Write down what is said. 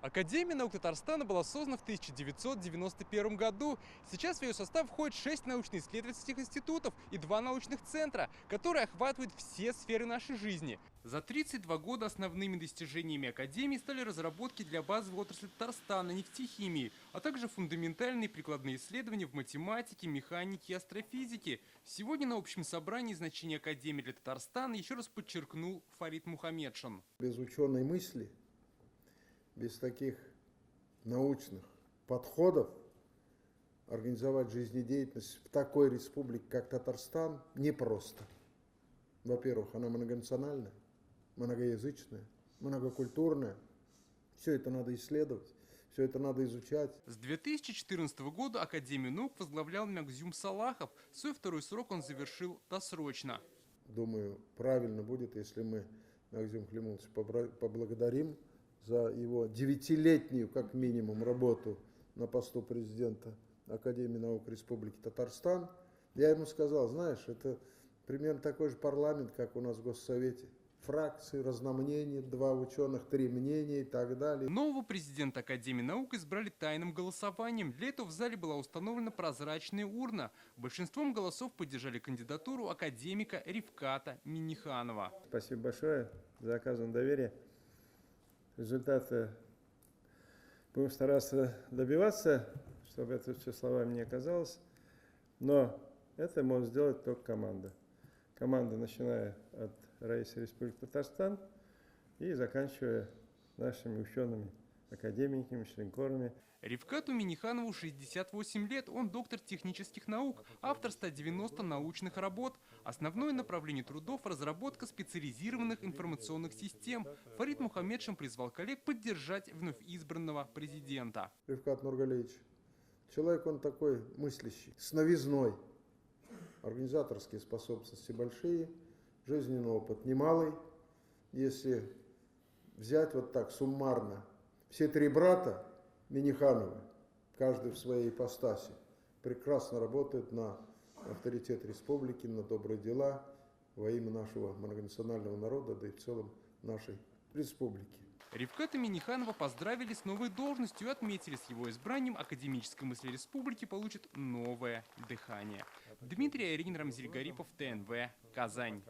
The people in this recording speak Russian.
Академия наук Татарстана была создана в 1991 году. Сейчас в ее состав входит 6 научно-исследовательских институтов и 2 научных центра, которые охватывают все сферы нашей жизни. За 32 года основными достижениями Академии стали разработки для базовой отрасли Татарстана, нефтехимии, а также фундаментальные прикладные исследования в математике, механике и астрофизике. Сегодня на общем собрании значение Академии для Татарстана еще раз подчеркнул Фарид Мухаммедшин. Без ученой мысли, без таких научных подходов организовать жизнедеятельность в такой республике, как Татарстан, непросто. Во-первых, она многонациональная, многоязычная, многокультурная. Все это надо исследовать, все это надо изучать. С 2014 года Академию наук возглавлял Мягзюм Салахов. Свой второй срок он завершил досрочно. Думаю, правильно будет, если мы Мягзюма Халимулловича поблагодарим за его 9-летнюю, как минимум, работу на посту президента Академии наук Республики Татарстан. Я ему сказал, знаешь, это примерно такой же парламент, как у нас в Госсовете. Фракции, разномнения, 2 ученых, 3 мнения и так далее. Нового президента Академии наук избрали тайным голосованием. Для этого в зале была установлена прозрачная урна. Большинством голосов поддержали кандидатуру академика Ривката Минниханова. Спасибо большое за оказанное доверие. Результаты будем стараться добиваться, чтобы это все словами не оказалось. Но это может сделать только команда. Команда, начиная от Раисы Республики Татарстан и заканчивая нашими учеными, академиками, членкорами. Ривкату Минниханову 68 лет, он доктор технических наук, автор 190 научных работ. Основное направление трудов – разработка специализированных информационных систем. Фарид Мухаммедшин призвал коллег поддержать вновь избранного президента. Ривкат Нургалиевич, человек он такой мыслящий, с новизной. Организаторские способности большие, жизненный опыт немалый. Если взять вот так суммарно, все 3 брата Миннихановы, каждый в своей ипостаси, прекрасно работают на авторитет республики, на добрые дела во имя нашего многонационального народа, да и в целом нашей республики. Ривката Минниханова поздравили с новой должностью и отметили, с его избранием академическая мысль республики получит новое дыхание. Дмитрий Айрин, Рамзиль Гарипов, ТНВ, Казань.